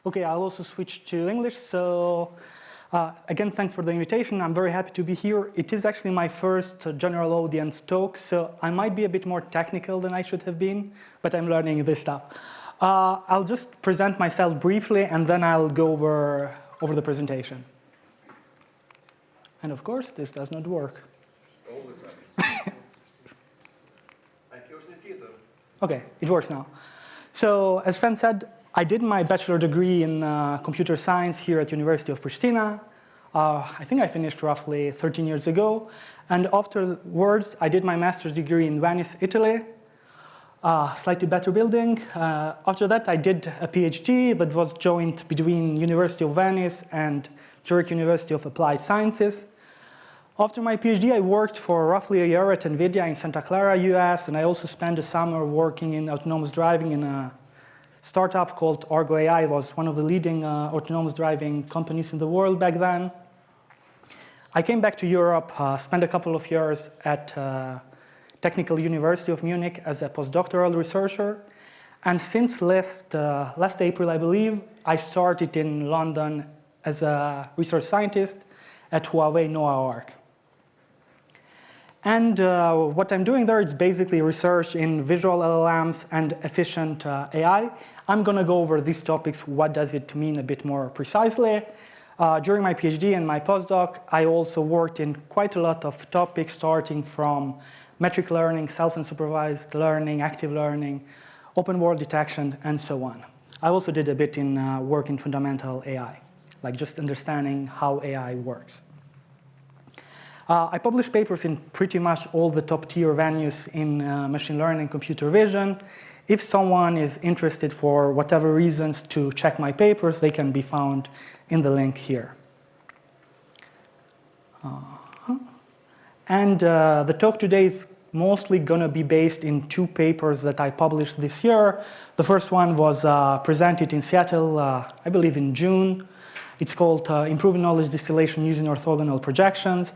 Okay, I'll also switch to English. So again, thanks for the invitation. I'm very happy to be here. It is actually my first general audience talk, so I might be a bit more technical than I should have been, but I'm learning this stuff. I'll just present myself briefly, and then I'll go over the presentation. And of course, this does not work. Okay, it works now. So as Sven said, I did my bachelor degree in computer science here at University of Pristina. I think I finished roughly 13 years ago. And afterwards, I did my master's degree in Venice, Italy. Slightly better building. After that, I did a PhD that was joint between University of Venice and Zurich University of Applied Sciences. After my PhD, I worked for roughly a year at NVIDIA in Santa Clara, US, and I also spent a summer working in autonomous driving in a startup called Argo AI. It was one of the leading autonomous driving companies in the world back then. I came back to Europe, spent a couple of years at Technical University of Munich as a postdoctoral researcher. And since last April, I believe, I started in London as a research scientist at Huawei NOAA. And what I'm doing there is basically research in visual LLMs and efficient AI. I'm going to go over these topics. What does it mean a bit more precisely? During my PhD and my postdoc, I also worked in quite a lot of topics, starting from metric learning, self-supervised learning, active learning, open world detection, and so on. I also did a bit in work in fundamental AI, like just understanding how AI works. I publish papers in pretty much all the top-tier venues in machine learning and computer vision. If someone is interested for whatever reasons to check my papers, they can be found in the link here. And the talk today is mostly going to be based in two papers that I published this year. The first one was presented in Seattle, I believe in June. It's called Improving Knowledge Distillation Using Orthogonal Projections.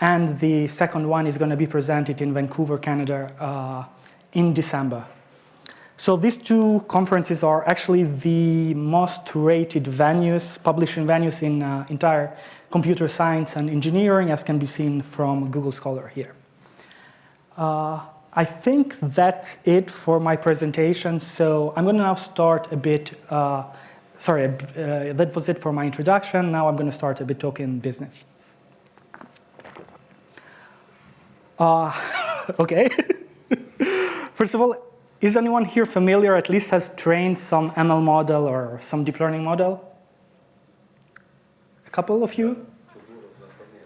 And the second one is going to be presented in Vancouver, Canada in December. So these two conferences are actually the most rated venues, publishing venues in entire computer science and engineering, as can be seen from Google Scholar here. I think that's it for my presentation. So I'm going to now start a bit, that was it for my introduction. Now I'm going to start a bit talking business. Okay. First of all, is anyone here familiar, at least has trained some ML model or some deep learning model? A couple of you?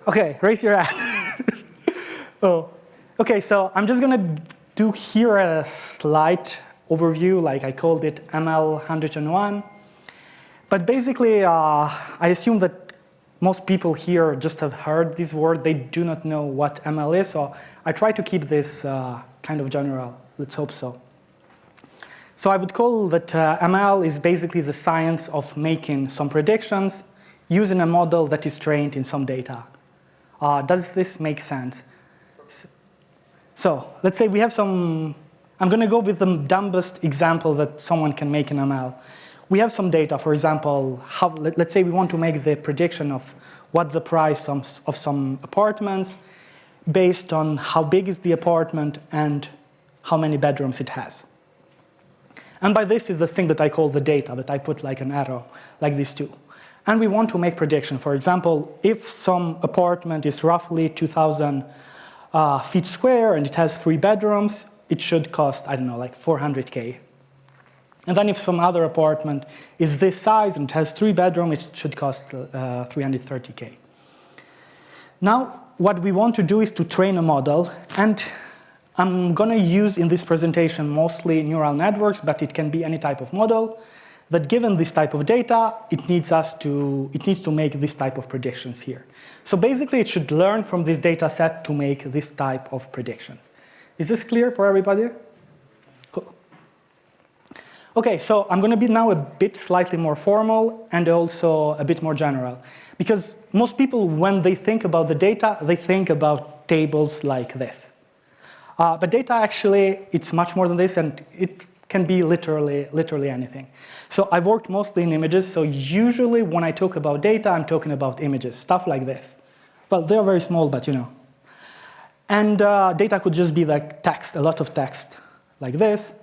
Okay, raise your hand. Oh, okay, so I'm just going to do here a slight overview, like I called it ML 101. But basically, I assume that most people here just have heard this word. They do not know what ML is, so I try to keep this kind of general. Let's hope so. So I would call that ML is basically the science of making some predictions using a model that is trained in some data. Does this make sense? So let's say we have some, I'm going to go with the dumbest example that someone can make in ML. We have some data, for example, let's say we want to make the prediction of what the price of some apartments based on how big is the apartment and how many bedrooms it has. And by this is the thing that I call the data, that I put like an arrow, like these two. And we want to make prediction. For example, if some apartment is roughly 2,000 feet square and it has 3 bedrooms, it should cost, I don't know, like 400K. And then if some other apartment is this size and it has 3 bedrooms, it should cost 330K. Now, what we want to do is to train a model. And I'm going to use in this presentation mostly neural networks, but it can be any type of model. That given this type of data, it needs to make this type of predictions here. So basically, it should learn from this data set to make this type of predictions. Is this clear for everybody? Cool. Okay, so I'm going to be now a bit slightly more formal and also a bit more general. Because most people, when they think about the data, they think about tables like this. But data actually, it's much more than this, and it can be literally anything. So I've worked mostly in images, so usually when I talk about data, I'm talking about images, stuff like this. Well, they're very small, but you know. And data could just be like text, a lot of text, like this.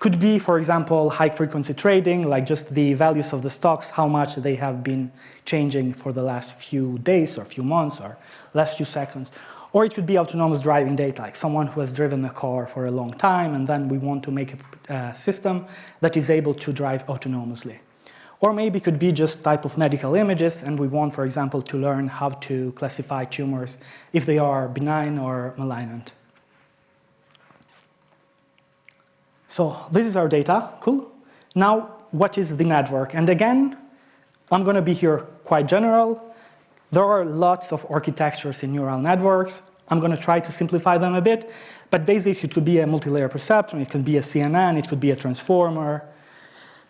Could be, for example, high-frequency trading, like just the values of the stocks, how much they have been changing for the last few days or few months or last few seconds. Or it could be autonomous driving data, like someone who has driven a car for a long time, and then we want to make a system that is able to drive autonomously. Or maybe it could be just type of medical images, and we want, for example, to learn how to classify tumors if they are benign or malignant. So this is our data, cool. Now, what is the network? And again, I'm going to be here quite general. There are lots of architectures in neural networks. I'm going to try to simplify them a bit, but basically it could be a multi-layer perceptron, it could be a CNN, it could be a transformer,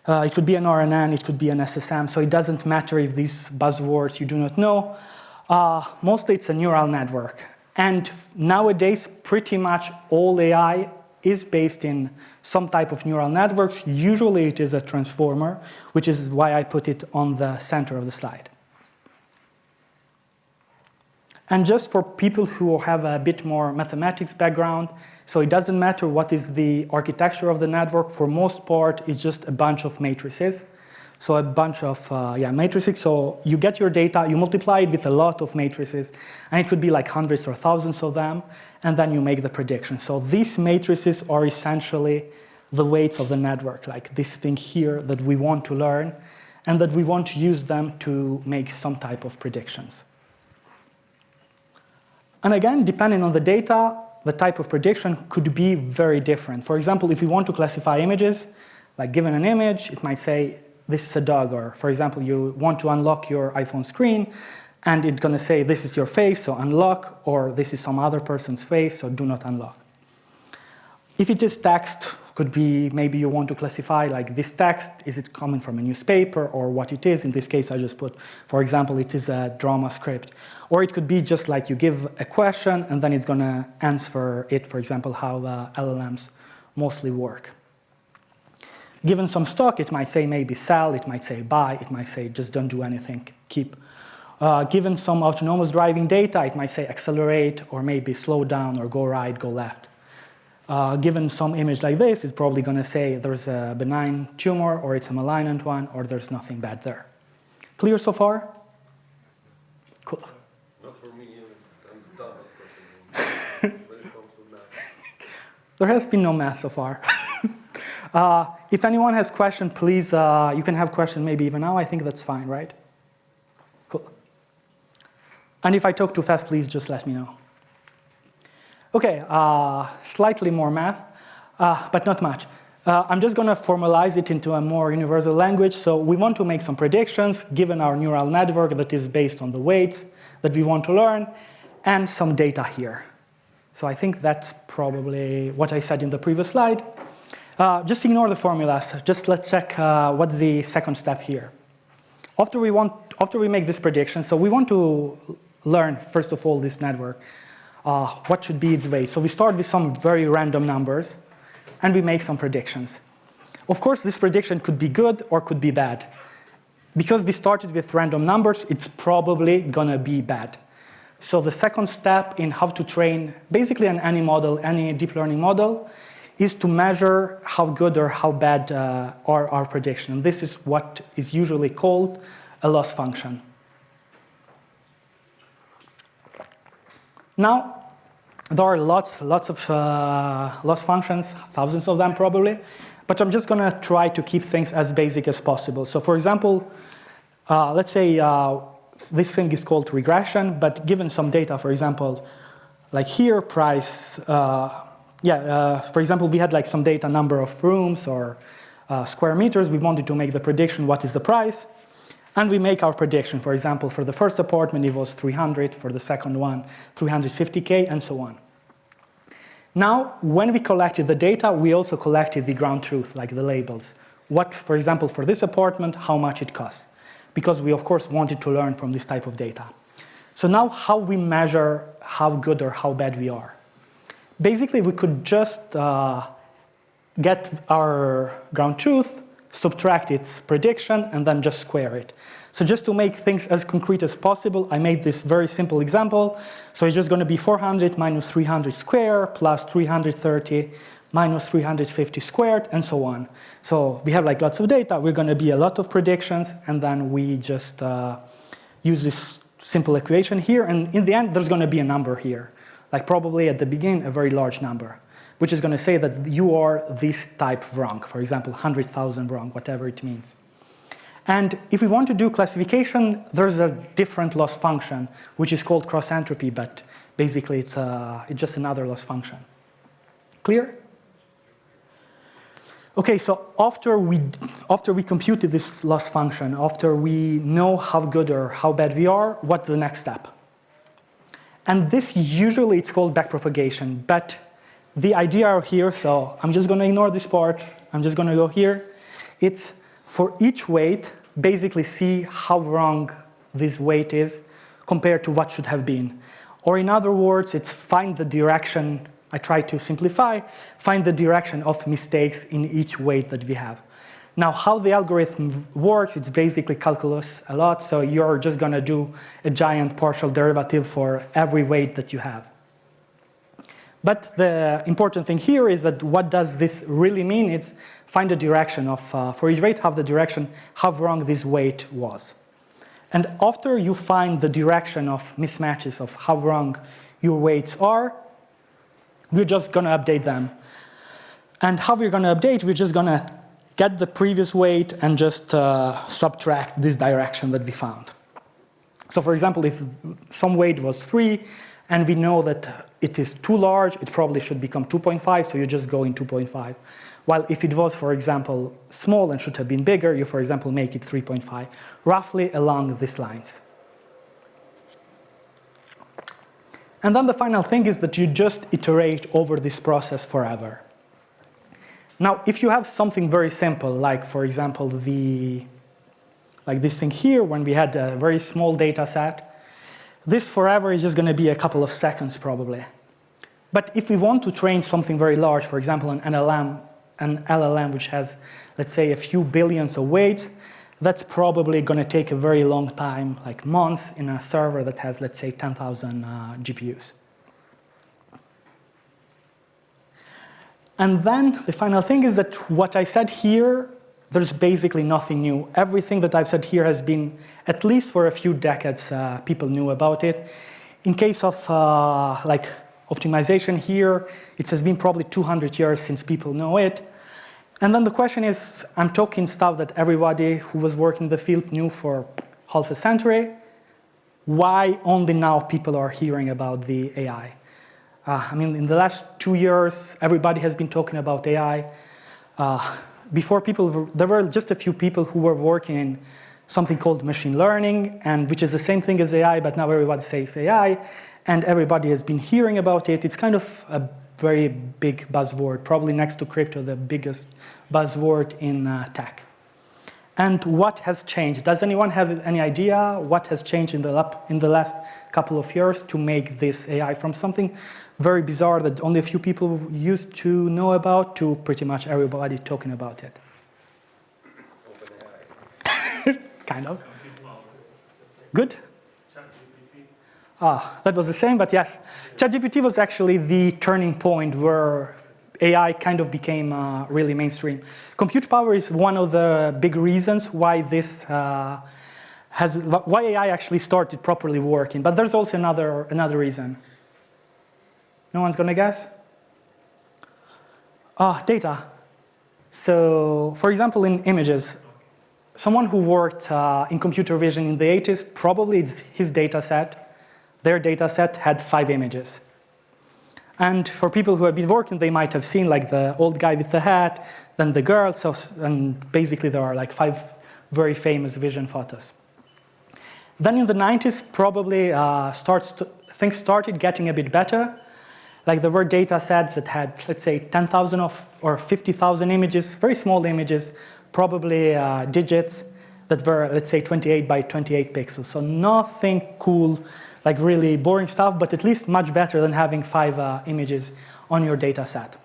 it could be an RNN, it could be an SSM, so it doesn't matter if these buzzwords you do not know. Mostly it's a neural network. And nowadays, pretty much all AI is based in some type of neural networks. Usually it is a transformer, which is why I put it on the center of the slide. And just for people who have a bit more mathematics background, so it doesn't matter what is the architecture of the network. For most part, it's just a bunch of matrices. So a bunch of matrices. So you get your data, you multiply it with a lot of matrices, and it could be like hundreds or thousands of them, and then you make the prediction. So these matrices are essentially the weights of the network, like this thing here that we want to learn, and that we want to use them to make some type of predictions. And again, depending on the data, the type of prediction could be very different. For example, if we want to classify images, like given an image, it might say, this is a dog, or for example, you want to unlock your iPhone screen, and it's going to say, this is your face, so unlock, or this is some other person's face, so do not unlock. If it is text, could be maybe you want to classify like this text, is it coming from a newspaper or what it is? In this case, I just put, for example, it is a drama script. Or it could be just like you give a question and then it's going to answer it, for example, how LLMs mostly work. Given some stock, it might say maybe sell, it might say buy, it might say just don't do anything, keep. Given some autonomous driving data, it might say accelerate or maybe slow down or go right, go left. Given some image like this, it's probably going to say there's a benign tumor, or it's a malignant one, or there's nothing bad there. Clear so far? Cool. Not for me, I'm the dumbest person when it comes to math. There has been no math so far. If anyone has questions, please, you can have questions maybe even now. I think that's fine, right? Cool. And if I talk too fast, please just let me know. Okay, slightly more math, but not much. I'm just going to formalize it into a more universal language. So we want to make some predictions given our neural network that is based on the weights that we want to learn and some data here. So I think that's probably what I said in the previous slide. Just ignore the formulas. Just let's check what's the second step here. After we make this prediction, so we want to learn, first of all, this network. What should be its weight. So we start with some very random numbers, and we make some predictions. Of course, this prediction could be good or could be bad. Because we started with random numbers, it's probably going to be bad. So the second step in how to train basically any model, any deep learning model, is to measure how good or how bad are our prediction. And this is what is usually called a loss function. Now, there are lots of loss functions, thousands of them probably, but I'm just going to try to keep things as basic as possible. So for example, let's say this thing is called regression, but given some data, for example, like here, price, for example, we had like some data, number of rooms or square meters. We wanted to make the prediction, what is the price? And we make our prediction. For example, for the first apartment, it was 300. For the second one, 350K, and so on. Now, when we collected the data, we also collected the ground truth, like the labels. What, for example, for this apartment, how much it costs. Because we, of course, wanted to learn from this type of data. So now, how we measure how good or how bad we are. Basically, we could just get our ground truth, subtract its prediction, and then just square it. So just to make things as concrete as possible, I made this very simple example. So it's just going to be 400 minus 300 squared plus 330 minus 350 squared, and so on. So we have like lots of data. We're going to be a lot of predictions, and then we just use this simple equation here. And in the end, there's going to be a number here, like probably at the beginning, a very large number, which is going to say that you are this type wrong, for example, 100,000 wrong, whatever it means. And if we want to do classification, there's a different loss function, which is called cross entropy, but basically it's just another loss function. Clear? Okay, so after we computed this loss function, after we know how good or how bad we are, what's the next step? And this usually it's called backpropagation, but the idea here, so I'm just going to ignore this part, I'm just going to go here, it's for each weight, basically see how wrong this weight is compared to what should have been. Or in other words, it's find the direction, I try to simplify, find the direction of mistakes in each weight that we have. Now, how the algorithm works, it's basically calculus a lot, so you're just going to do a giant partial derivative for every weight that you have. But the important thing here is that what does this really mean? It's find the direction of, for each weight, have the direction, how wrong this weight was. And after you find the direction of mismatches of how wrong your weights are, we're just going to update them. And how we're going to update, we're just going to get the previous weight and just subtract this direction that we found. So for example, if some weight was 3, and we know that it is too large, it probably should become 2.5, so you just go in 2.5. While if it was, for example, small and should have been bigger, you, for example, make it 3.5, roughly along these lines. And then the final thing is that you just iterate over this process forever. Now, if you have something very simple, like, for example, like this thing here, when we had a very small data set, this forever is just going to be a couple of seconds, probably. But if we want to train something very large, for example, an LLM which has, let's say, a few billions of weights, that's probably going to take a very long time, like months, in a server that has, let's say, 10,000 GPUs. And then the final thing is that what I said here, there's basically nothing new. Everything that I've said here has been, at least for a few decades, people knew about it. In case of like optimization here, it has been probably 200 years since people know it. And then the question is, I'm talking stuff that everybody who was working in the field knew for half a century. Why only now people are hearing about the AI? I mean, in the last 2 years, everybody has been talking about AI. Before there were just a few people who were working in something called machine learning, and which is the same thing as AI, but now everybody says AI, and everybody has been hearing about it. It's kind of a very big buzzword, probably next to crypto, the biggest buzzword in tech. And what has changed? Does anyone have any idea what has changed in the last couple of years to make this AI from something very bizarre that only a few people used to know about to pretty much everybody talking about it? Kind of. Good? That was the same, but yes. ChatGPT was actually the turning point where AI kind of became really mainstream. Compute power is one of the big reasons why why AI actually started properly working. But there's also another reason. No one's going to guess? Data. So, for example, in images, someone who worked in computer vision in the 80s, probably it's his data set. Their data set had 5 images. And for people who have been working, they might have seen like the old guy with the hat, then the girl, and basically there are like 5 very famous vision photos. Then in the 90s, probably things started getting a bit better. Like there were data sets that had, let's say, 10,000 or 50,000 images, very small images, probably digits that were, let's say, 28 by 28 pixels. So nothing cool, like really boring stuff, but at least much better than having 5 images on your data set.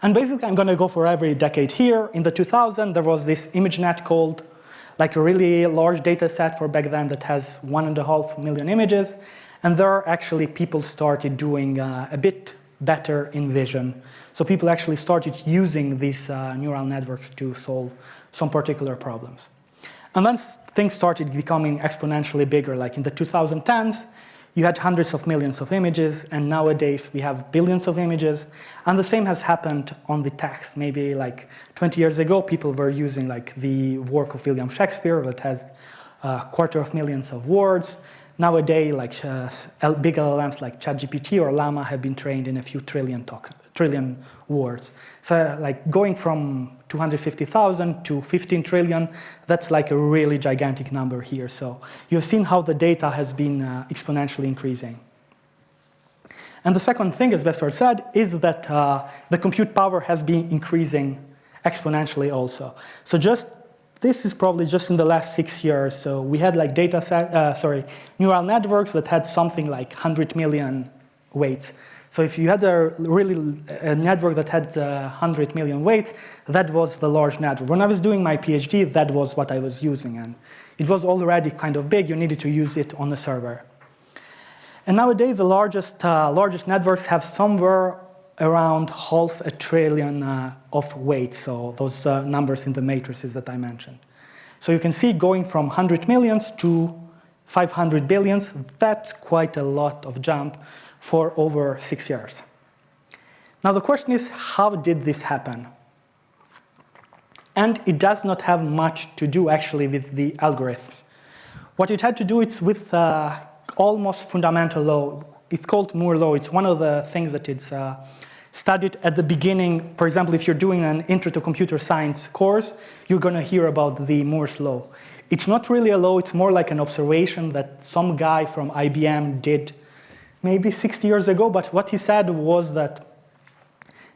And basically, I'm going to go for every decade here. In the 2000s, there was this ImageNet called, like a really large data set for back then that has 1.5 million images. And there actually people started doing a bit better in vision. So people actually started using these neural networks to solve some particular problems. And then things started becoming exponentially bigger. Like in the 2010s, you had hundreds of millions of images, and nowadays we have billions of images. And the same has happened on the text. Maybe like 20 years ago, people were using like the work of William Shakespeare that has 250,000 of words. Nowadays, like big LLMs like ChatGPT or Llama have been trained in a few trillion words. So like going from 250,000 to 15 trillion, that's like a really gigantic number here. So you've seen how the data has been exponentially increasing. And the second thing, as Bestor said, is that the compute power has been increasing exponentially also. So this is probably just in the last 6 years. So we had like neural networks that had something like 100 million weights. So if you had a network that had 100 million weights, that was the large network. When I was doing my PhD, that was what I was using. And it was already kind of big. You needed to use it on the server. And nowadays, the largest networks have somewhere around 500 billion of weights. So those numbers in the matrices that I mentioned. So you can see going from 100 millions to 500 billions, that's quite a lot of jump for over 6 years. Now the question is, how did this happen? And it does not have much to do actually with the algorithms. What it had to do is with almost fundamental law. It's called Moore's law. It's one of the things that it's studied at the beginning. For example, if you're doing an intro to computer science course, you're going to hear about the Moore's law. It's not really a law. It's more like an observation that some guy from IBM did maybe 60 years ago. But what he said was that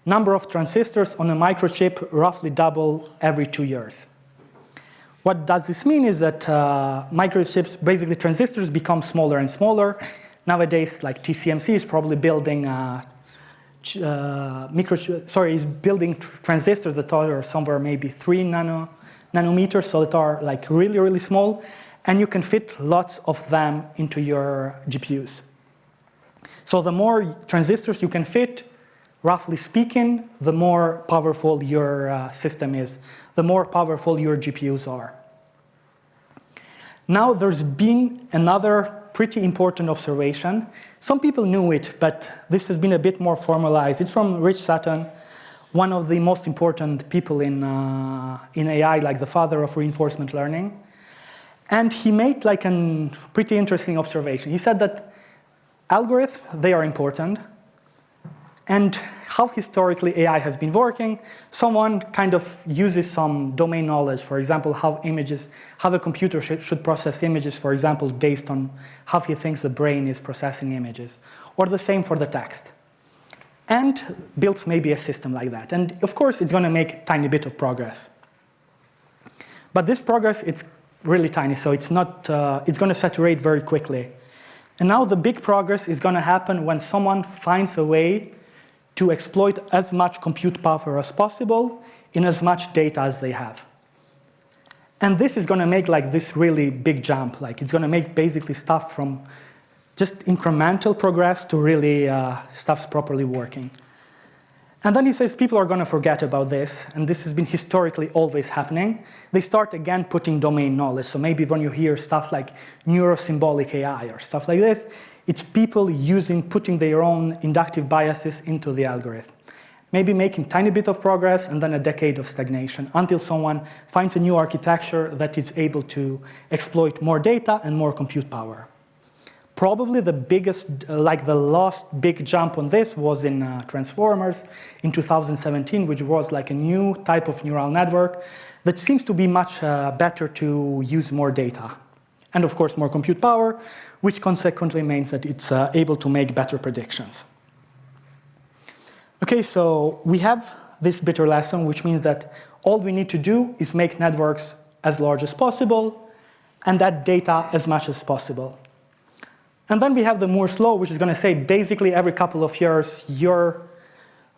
number of transistors on a microchip roughly double every 2 years. What does this mean is that microchips, basically transistors, become smaller and smaller. Nowadays, like TSMC is probably building building transistors that are somewhere maybe 3 nanometers, so that are like really, really small, and you can fit lots of them into your GPUs. So the more transistors you can fit, roughly speaking, the more powerful your system is, the more powerful your GPUs are. Now there's been another pretty important observation. Some people knew it, but this has been a bit more formalized. It's from Rich Sutton, one of the most important people in AI, like the father of reinforcement learning. And he made like a pretty interesting observation. He said that algorithms, they are important. And how historically AI has been working, someone kind of uses some domain knowledge, for example, how a computer should process images, for example, based on how he thinks the brain is processing images, or the same for the text, and builds maybe a system like that. And of course, it's going to make a tiny bit of progress. But this progress, it's really tiny, so it's going to saturate very quickly. And now the big progress is going to happen when someone finds a way to exploit as much compute power as possible in as much data as they have. And this is going to make like this really big jump. Like it's going to make basically stuff from just incremental progress to really stuff's properly working. And then he says people are going to forget about this, and this has been historically always happening. They start again putting domain knowledge. So maybe when you hear stuff like neurosymbolic AI or stuff like this, it's people putting their own inductive biases into the algorithm. Maybe making a tiny bit of progress and then a decade of stagnation until someone finds a new architecture that is able to exploit more data and more compute power. Probably the biggest, like the last big jump on this was in Transformers in 2017, which was like a new type of neural network that seems to be much better to use more data. And of course, more compute power, which consequently means that it's able to make better predictions. Okay, so we have this bitter lesson, which means that all we need to do is make networks as large as possible and that data as much as possible. And then we have the Moore's law, which is going to say basically every couple of years, your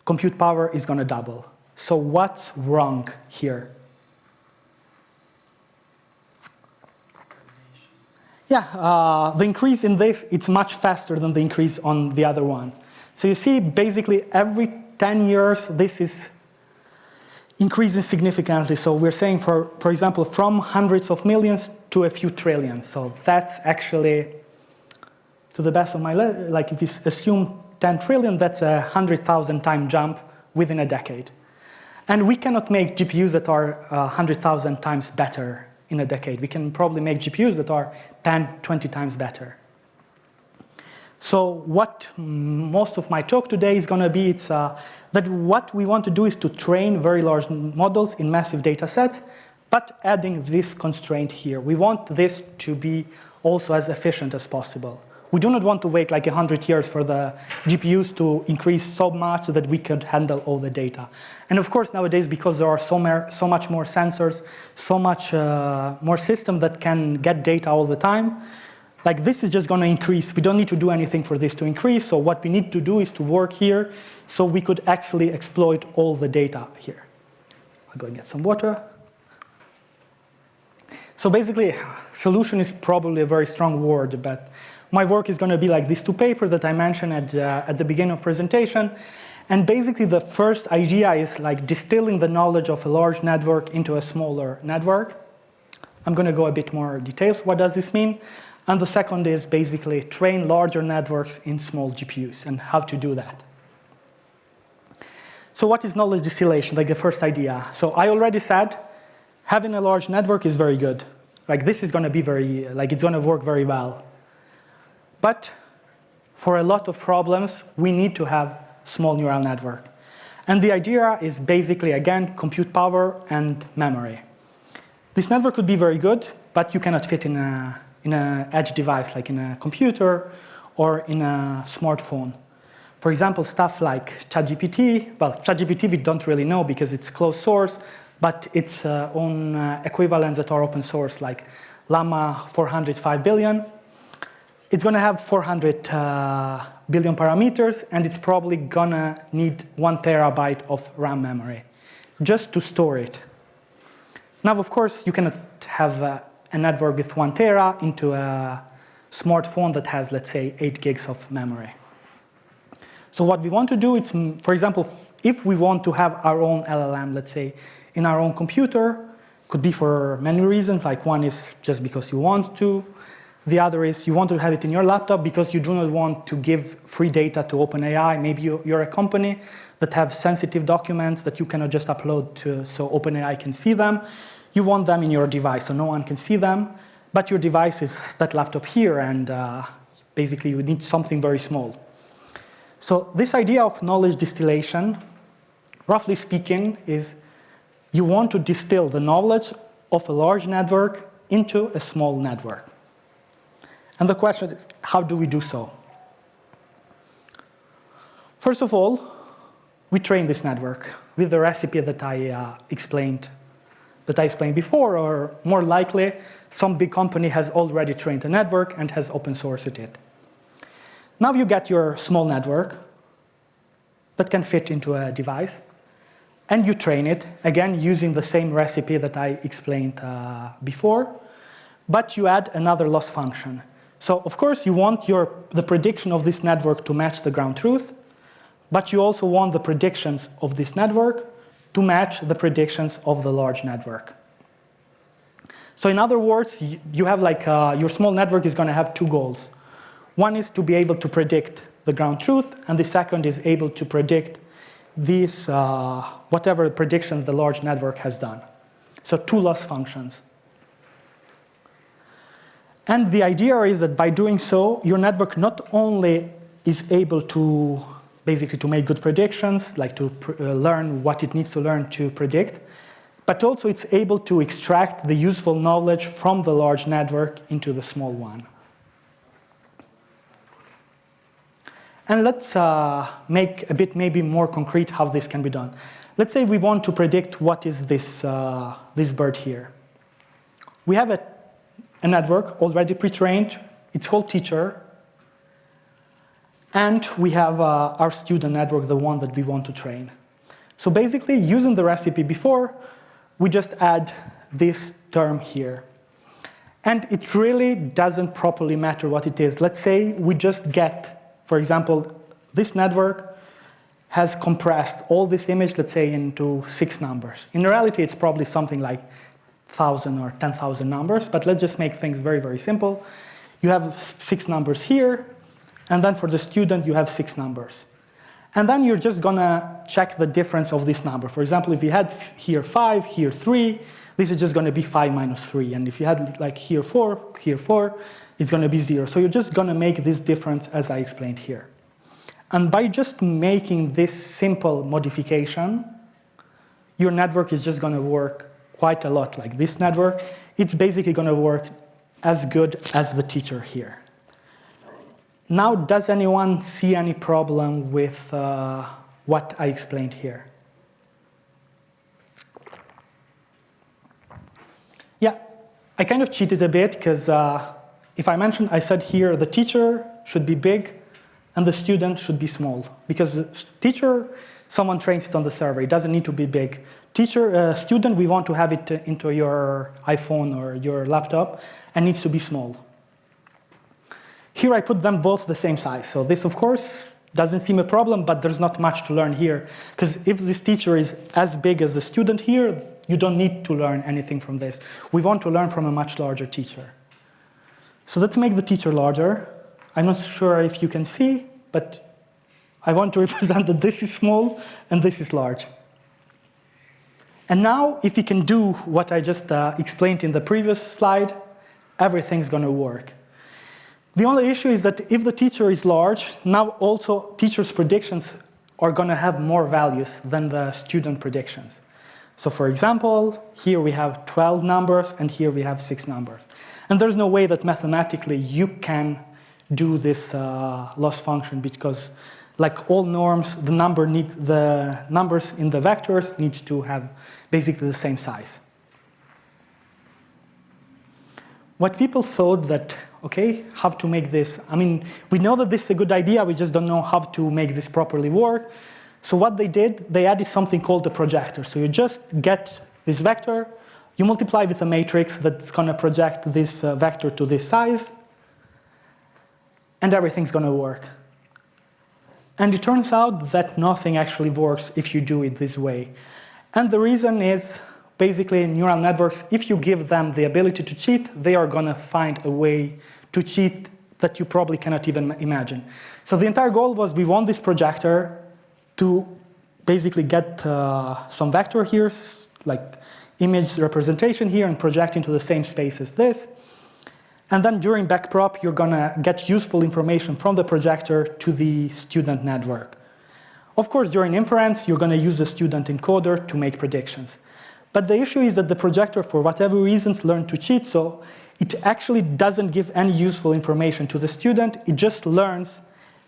compute power is going to double. So what's wrong here? Yeah, the increase in this, it's much faster than the increase on the other one. So you see, basically, every 10 years, this is increasing significantly. So we're saying, for example, from hundreds of millions to a few trillion. So that's actually, to the best of my, like if you assume 10 trillion, that's a 100,000 time jump within a decade. And we cannot make GPUs that are 100,000 times better in a decade. We can probably make GPUs that are 10, 20 times better. So what most of my talk today is going to be, it's that what we want to do is to train very large models in massive data sets, but adding this constraint here. We want this to be also as efficient as possible. We do not want to wait like 100 years for the GPUs to increase so much that we could handle all the data. And of course, nowadays, because there are so much more sensors, so much more systems that can get data all the time, like this is just going to increase. We don't need to do anything for this to increase. So what we need to do is to work here so we could actually exploit all the data here. I'll go and get some water. So basically, solution is probably a very strong word, but my work is going to be like these two papers that I mentioned at the beginning of presentation. And basically, the first idea is like distilling the knowledge of a large network into a smaller network. I'm going to go a bit more details. What does this mean? And the second is basically train larger networks in small GPUs and how to do that. So what is knowledge distillation, like the first idea? So I already said having a large network is very good. Like this is going to be very, like it's going to work very well. But for a lot of problems, we need to have small neural network. And the idea is basically, again, compute power and memory. This network could be very good, but you cannot fit in an edge device, like in a computer or in a smartphone. For example, stuff like ChatGPT. Well, ChatGPT we don't really know because it's closed source, but its own equivalents that are open source, like Llama 405 billion. It's going to have 400 billion parameters, and it's probably going to need 1 terabyte of RAM memory just to store it. Now, of course, you cannot have a network with 1 tera into a smartphone that has, let's say, 8 gigs of memory. So what we want to do is, for example, if we want to have our own LLM, let's say, in our own computer, could be for many reasons, like one is just because you want to. The other is you want to have it in your laptop because you do not want to give free data to OpenAI. Maybe you're a company that have sensitive documents that you cannot just upload to so OpenAI can see them. You want them in your device so no one can see them. But your device is that laptop here, and basically you need something very small. So this idea of knowledge distillation, roughly speaking, is you want to distill the knowledge of a large network into a small network. And the question is, how do we do so? First of all, we train this network with the recipe that I explained before, or more likely, some big company has already trained a network and has open sourced it. Now you get your small network that can fit into a device, and you train it, again, using the same recipe that I explained before, but you add another loss function. So, of course, you want the prediction of this network to match the ground truth, but you also want the predictions of this network to match the predictions of the large network. So in other words, you have like your small network is going to have two goals. One is to be able to predict the ground truth, and the second is able to predict these, whatever prediction the large network has done. So two loss functions. And the idea is that by doing so, your network not only is able to basically to make good predictions, like to learn what it needs to learn to predict, but also it's able to extract the useful knowledge from the large network into the small one. And let's make a bit maybe more concrete how this can be done. Let's say we want to predict what is this, this bird here. We have a network already pre-trained. It's called teacher. And we have our student network, the one that we want to train. So basically, using the recipe before, we just add this term here. And it really doesn't properly matter what it is. Let's say we just get, for example, this network has compressed all this image, let's say, into 6 numbers. In reality, it's probably something like 1,000 or 10,000 numbers, but let's just make things very, very simple. You have 6 numbers here, and then for the student, you have 6 numbers. And then you're just gonna check the difference of this number. For example, if you had here 5, here 3, this is just gonna be 5 minus 3. And if you had like here 4, it's gonna be 0. So you're just gonna make this difference as I explained here. And by just making this simple modification, your network is just gonna work quite a lot like this network. It's basically gonna work as good as the teacher here. Now, does anyone see any problem with what I explained here? Yeah, I kind of cheated a bit because if I mentioned, I said here the teacher should be big and the student should be small. Because the teacher, someone trains it on the server. It doesn't need to be big. Teacher, student, we want to have it into your iPhone or your laptop and needs to be small. Here I put them both the same size. So this, of course, doesn't seem a problem, but there's not much to learn here. Because if this teacher is as big as the student here, you don't need to learn anything from this. We want to learn from a much larger teacher. So let's make the teacher larger. I'm not sure if you can see, but I want to represent that this is small and this is large. And now, if you can do what I just explained in the previous slide, everything's going to work. The only issue is that if the teacher is large, now also teacher's predictions are going to have more values than the student predictions. So for example, here we have 12 numbers, and here we have 6 numbers. And there's no way that mathematically you can do this loss function because, like all norms, the numbers in the vectors need to have basically the same size. What people thought that, okay, how to make this? I mean, we know that this is a good idea, we just don't know how to make this properly work. So what they did, they added something called a projector. So you just get this vector, you multiply with a matrix that's going to project this vector to this size, and everything's going to work. And it turns out that nothing actually works if you do it this way. And the reason is, basically, neural networks, if you give them the ability to cheat, they are going to find a way to cheat that you probably cannot even imagine. So the entire goal was we want this projector to basically get some vector here, like image representation here, and project into the same space as this. And then during backprop, you're going to get useful information from the projector to the student network. Of course, during inference, you're going to use the student encoder to make predictions. But the issue is that the projector, for whatever reasons, learned to cheat, so it actually doesn't give any useful information to the student. It just learns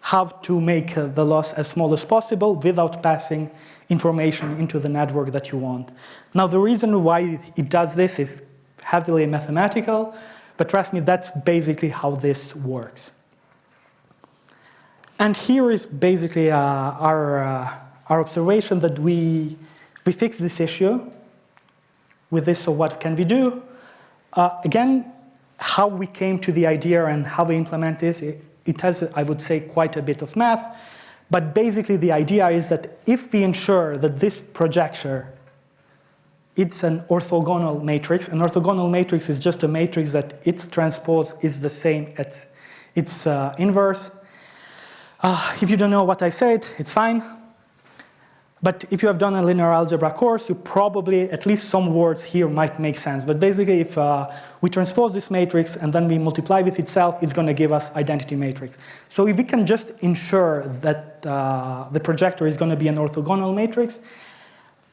how to make the loss as small as possible without passing information into the network that you want. Now, the reason why it does this is heavily mathematical, but trust me, that's basically how this works. And here is basically our observation that we fixed this issue. With this, so what can we do? Again, how we came to the idea and how we implement this, it has, I would say, quite a bit of math. But basically, the idea is that if we ensure that this projector, it's an orthogonal matrix. An orthogonal matrix is just a matrix that its transpose is the same as its inverse. If you don't know what I said, it's fine. But if you have done a linear algebra course, you probably, at least some words here might make sense. But basically, if we transpose this matrix and then we multiply with itself, it's going to give us identity matrix. So if we can just ensure that the projector is going to be an orthogonal matrix,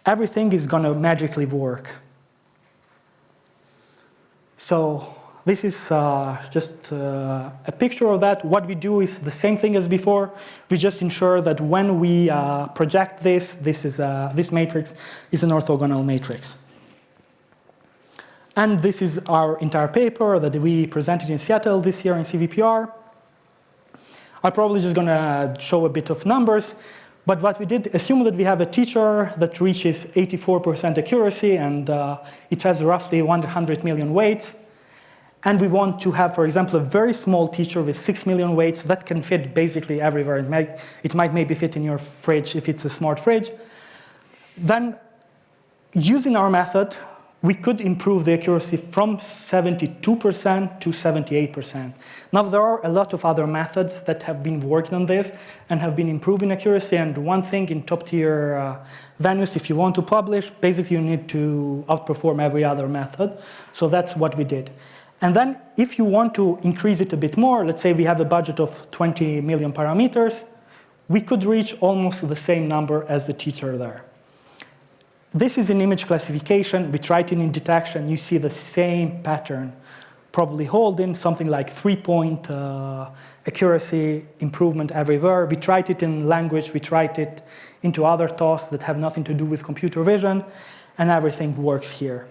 everything is going to magically work. So this is just a picture of that. What we do is the same thing as before. We just ensure that when we project this matrix is an orthogonal matrix. And this is our entire paper that we presented in Seattle this year in CVPR. I'm probably just going to show a bit of numbers. But what we did, assume that we have a teacher that reaches 84% accuracy, and it has roughly 100 million weights. And we want to have, for example, a very small teacher with 6 million weights that can fit basically everywhere. It might maybe fit in your fridge if it's a smart fridge. Then, using our method, we could improve the accuracy from 72% to 78%. Now, there are a lot of other methods that have been working on this and have been improving accuracy. And one thing in top-tier venues, if you want to publish, basically you need to outperform every other method. So that's what we did. And then if you want to increase it a bit more, let's say we have a budget of 20 million parameters, we could reach almost the same number as the teacher there. This is an image classification. We tried it in detection. You see the same pattern probably holding, something like 3-point accuracy improvement everywhere. We tried it in language. We tried it into other tasks that have nothing to do with computer vision, and everything works here.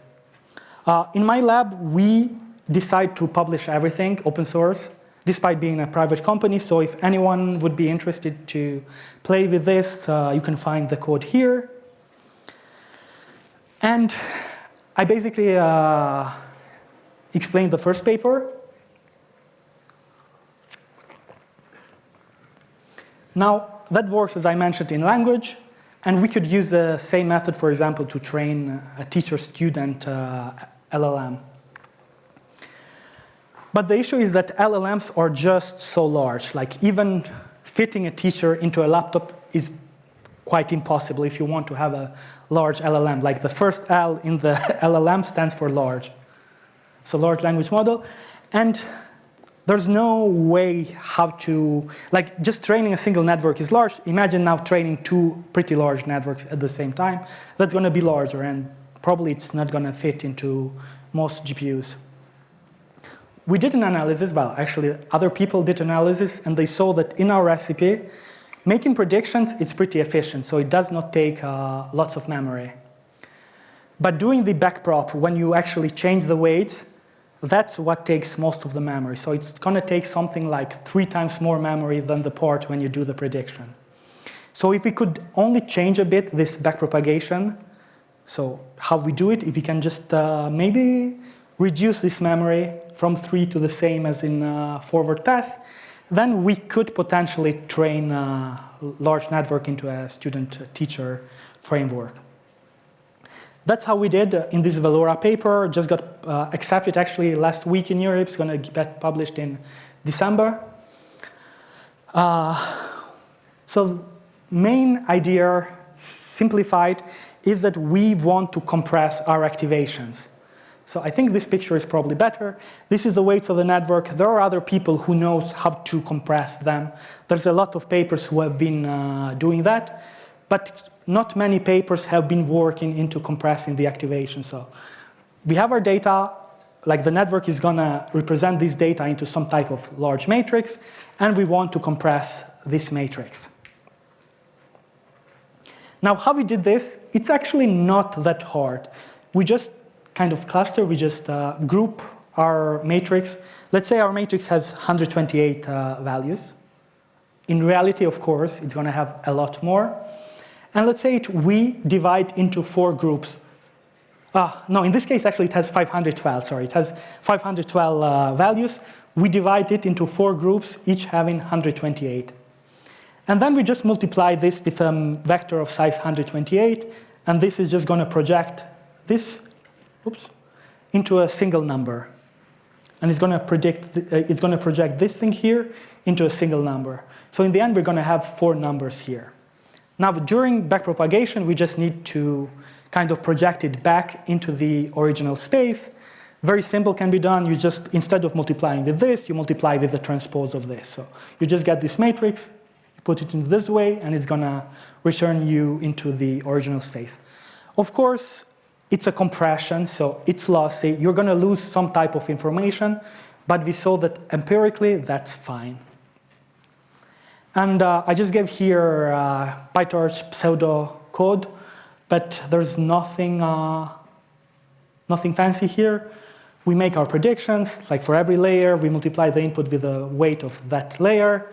In my lab, we decide to publish everything open source, despite being a private company. So if anyone would be interested to play with this, you can find the code here. And I basically explained the first paper. Now, that works, as I mentioned, in language. And we could use the same method, for example, to train a teacher-student LLM. But the issue is that LLMs are just so large. Like, even fitting a teacher into a laptop is quite impossible if you want to have a large LLM. Like, the first L in the LLM stands for large. So large language model. And there's no way how to, like, just training a single network is large. Imagine now training two pretty large networks at the same time. That's going to be larger, and probably it's not going to fit into most GPUs. We did an analysis, well, actually, other people did analysis, and they saw that in our recipe, making predictions is pretty efficient, so it does not take lots of memory. But doing the backprop, when you actually change the weights, that's what takes most of the memory. So it's going to take something like 3 times more memory than the part when you do the prediction. So if we could only change a bit this backpropagation, so how we do it, if we can just maybe reduce this memory from 3 to the same as in forward pass, then we could potentially train a large network into a student-teacher framework. That's how we did in this Valora paper. Just got accepted actually last week in Europe. It's going to get published in December. So main idea, simplified, is that we want to compress our activations. So I think this picture is probably better. This is the weights of the network. There are other people who knows how to compress them. There's a lot of papers who have been doing that, but not many papers have been working into compressing the activation. So we have our data, like the network is going to represent this data into some type of large matrix, and we want to compress this matrix. Now, how we did this, it's actually not that hard. We just kind of cluster, we just group our matrix. Let's say our matrix has 128 values. In reality, of course, it's going to have a lot more. And let's say we divide into 4 groups. No, in this case, actually, it has 512. Sorry, it has 512 values. We divide it into 4 groups, each having 128. And then we just multiply this with a vector of size 128, and this is just going to project this into a single number. And it's going to project this thing here into a single number. So in the end, we're going to have 4 numbers here. Now, during backpropagation, we just need to kind of project it back into the original space. Very simple, can be done. You just, instead of multiplying with this, you multiply with the transpose of this. So you just get this matrix, you put it in this way, and it's going to return you into the original space. Of course, it's a compression, so it's lossy. You're going to lose some type of information, but we saw that empirically, that's fine. And I just gave here PyTorch pseudo code, but there's nothing fancy here. We make our predictions, like for every layer, we multiply the input with the weight of that layer.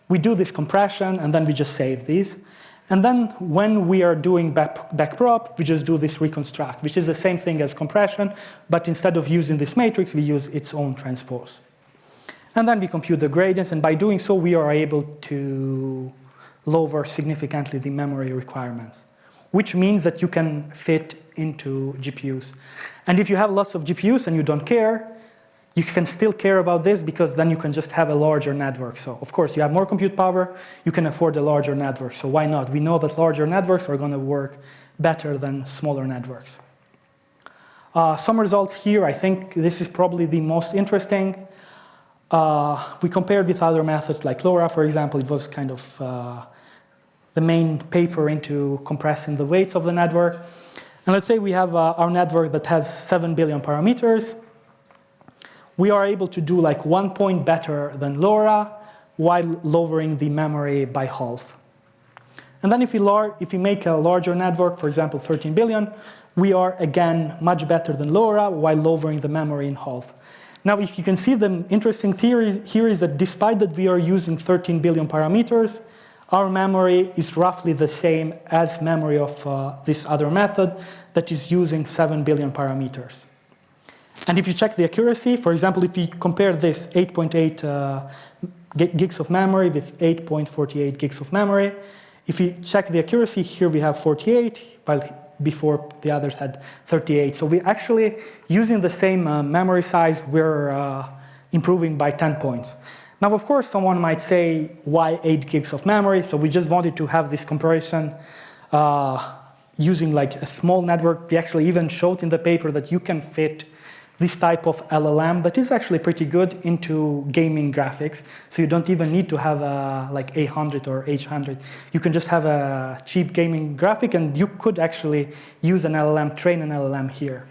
We do this compression, and then we just save these. And then when we are doing backprop, we just do this reconstruct, which is the same thing as compression, but instead of using this matrix, we use its own transpose. And then we compute the gradients, and by doing so, we are able to lower significantly the memory requirements, which means that you can fit into GPUs. And if you have lots of GPUs and you don't care, you can still care about this because then you can just have a larger network. So of course, you have more compute power, you can afford a larger network. So why not? We know that larger networks are going to work better than smaller networks. Some results here, I think this is probably the most interesting. We compared with other methods like LoRa, for example. It was kind of the main paper into compressing the weights of the network. And let's say we have our network that has 7 billion parameters. We are able to do like 1 point better than LoRa while lowering the memory by half. And then if we make a larger network, for example, 13 billion, we are again much better than LoRa while lowering the memory in half. Now, if you can see, the interesting theory here is that despite that we are using 13 billion parameters, our memory is roughly the same as memory of this other method that is using 7 billion parameters. And if you check the accuracy, for example, if you compare this 8.8 gigs of memory with 8.48 gigs of memory, if you check the accuracy, here we have 48, while before the others had 38. So we're actually using the same memory size, we're improving by 10 points. Now, of course, someone might say, why 8 gigs of memory? So we just wanted to have this comparison using like a small network. We actually even showed in the paper that you can fit this type of LLM that is actually pretty good into gaming graphics. So you don't even need to have like 800 or 800. You can just have a cheap gaming graphic, and you could actually use an LLM, train an LLM here.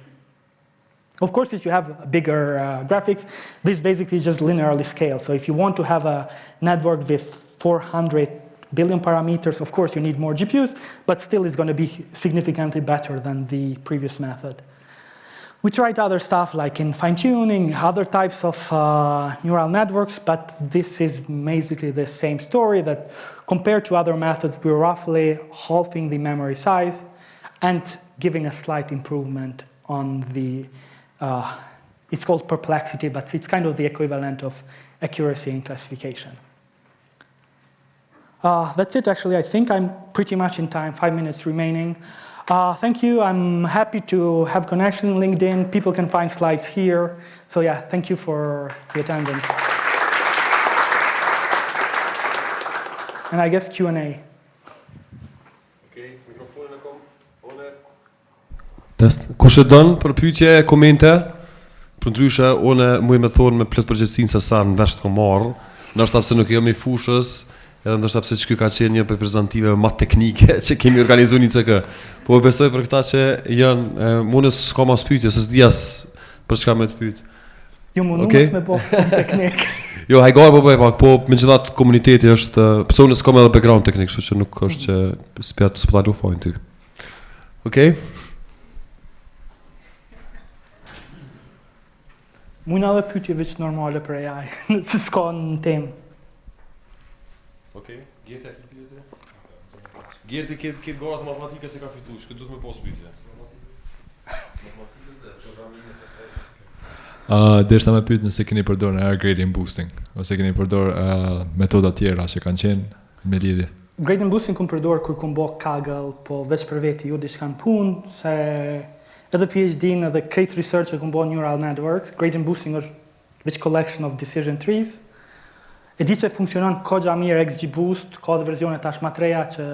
Of course, if you have bigger graphics, this basically just linearly scales. So if you want to have a network with 400 billion parameters, of course, you need more GPUs, but still it's going to be significantly better than the previous method. We tried other stuff like in fine-tuning, other types of neural networks, but this is basically the same story, that compared to other methods, we're roughly halving the memory size and giving a slight improvement on the, it's called perplexity, but it's kind of the equivalent of accuracy in classification. That's it, actually. I think I'm pretty much in time, 5 minutes remaining. Thank you. I'm happy to have connection in LinkedIn. People can find slides here. So yeah, thank you for the attendance. And I guess Q&A. Okay, microfoon në kom. One. Test. Kush e don për pyetje, komente? Për ndryshe, unë muj me thonë me plot përgjegjësinë se sa në vesh të marr, ndoshta pse nuk jam i fushës, edhe ndoshta pse ky ka qenë një prezantive më teknike që kemi organizuar një CK. Po besoj për këta që janë, unë s'kam as pyetje, s'e di as për çka më të pyet. Jo, mund me po teknik. Jo, hajgar po bëj pak, po megjithatë komuniteti është, pse unë s'kam edhe background teknik, kështu që nuk është që s'po ta lufojnë ty. Okej? Mund edhe pyetje veç normale për AI, se s'ka në temë. Okej, Gerti aki pyetje. Gerti këtë gara të matematikës e ka fituar, që duhet me pas pyetje. Matematikës dhe programimit të tretë. Deshta me pyet nëse keni përdorur error gradient boosting ose keni përdorur metoda tjera që kanë qenë me lidhje. Gradient boosting kum përdor kur kum bë Kaggle, po veç për veti jo diçka në punë, se edhe PhD-n edhe krejt research e kum bë neural networks. Gradient boosting është veç collection of decision trees. E di që funksionon kogja mirë XGBoost, ka dhe verzione tash më të reja që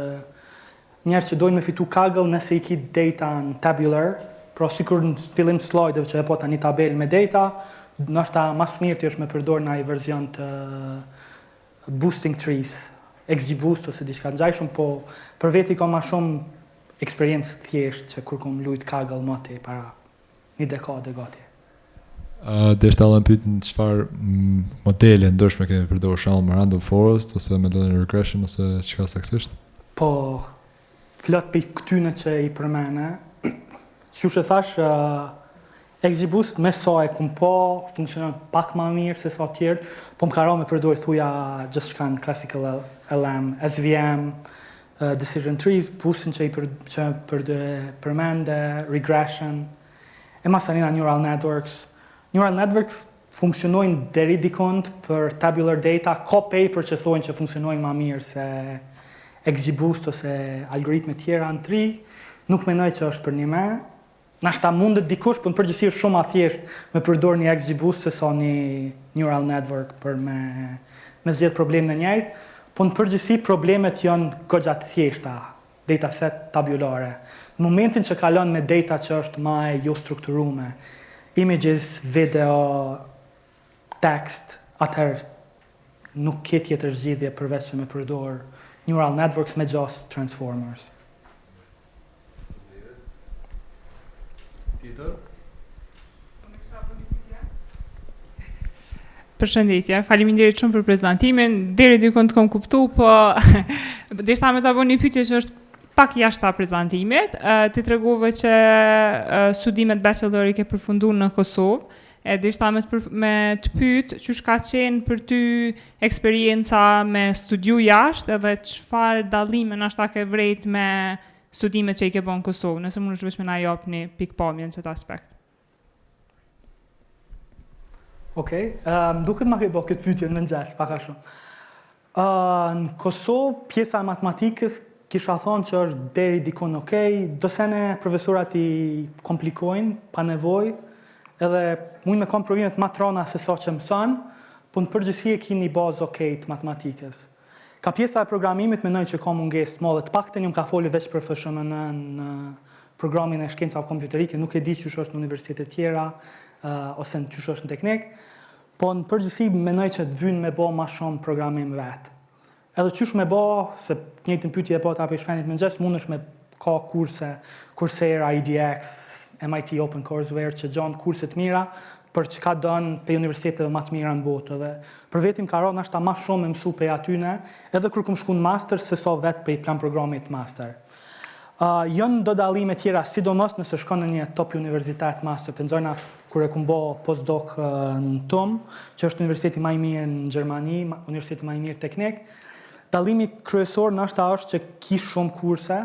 njerëz që dojnë me fitu Kaggle nëse i ki data në tabular, pra sikur në fillim slide-eve që e po tani tabel me data, ndoshta mas mirë ti është me përdor në ai verzion të boosting trees, XGBoost ose diçka ngjajshëm, po për veti ka më shumë eksperiencë thjesht që kur kom lujt Kaggle moti para një dekade gati. Deshta edhe pyet në çfarë modele ndryshme keni përdorur, shembull me random forest ose me linear regression ose çka saktësisht? Po flot për këtyne që i përmene, që që thash, XGBoost me sa e kum po, funksionon pak ma mirë se sa tjerë, po më karo me përdor thuja just kanë classical LM, SVM, decision trees, boostin që përmende, regression, e masanina neural networks. Neural networks funksionojnë deri dikond për tabular data, ka paper që thonë që funksionojnë ma mirë se XGBoost ose algoritme tjera në tri, nuk menoj që është për një me. Nashta mundet dikush, për në përgjithësi është shumë a thjesht me përdor një XGBoost se sa një neural network për me zgjedh problem në njëjtë, po në përgjithësi problemet janë goxha të thjeshta, dataset tabulare. Në momentin që kalon me data që është më jo strukturume, images, video, text, atëherë nuk ke tjetër zgjidhje përveç se me përdor neural networks me just transformers. Tjetër? Përshëndetje, faleminderit shumë për prezantimin. Deri dikon të kom kuptu, po deshta me ta bëj një pyetje që është pak jashtë prezantimit. Ti tregove që studimet bachelori ke përfunduar në Kosovë, e deshta me të pyet çu ka qenë për ty eksperienca me studiu jashtë edhe çfarë dallime nashta ke vrejt me studimet që i ke bën në Kosovë, nëse mund është me na japni pikpamjen në këtë aspekt. Okej, duket ma ke bërë këtë pyetje në mëngjes, pak a shumë. Në Kosovë, pjesa e matematikës kisha thonë që është deri dikon okej, dosene profesorat i komplikojnë, pa nevojë, edhe mund me kom provimet ma trona se sa që mëson, po në përgjithësi e ki një bazë okej të matematikës. Ka pjesa e programimit menoj që ka mungesë të madhe, të paktën jam ka foli veç për FSHMN në programin e shkencave kompjuterike, nuk e di çu është në universitetet tjera ose në çu është në teknik, po në përgjithësi menoj që të vynë me bë më shumë programim vet. Edhe çu me bë, se të njëjtën pyetje e bota për shpendit mëngjes, mundesh me ka kurse, Coursera, IDX, MIT OpenCourseWare që gjanë kurse të mira për çka don pe universiteteve më të mira në botë dhe për vetim ka rënë ashta më shumë me mësu pe atyne, edhe kur kum shku në master se sa vet pe plan programit master. Janë do dallime tjera, sidomos nëse shkon në një top universitet master, pensojna kur e kum bë postdoc në TUM, që është universiteti më i mirë në Gjermani, universiteti më i mirë teknik. Dallimi kryesor nashta është që ki shumë kurse,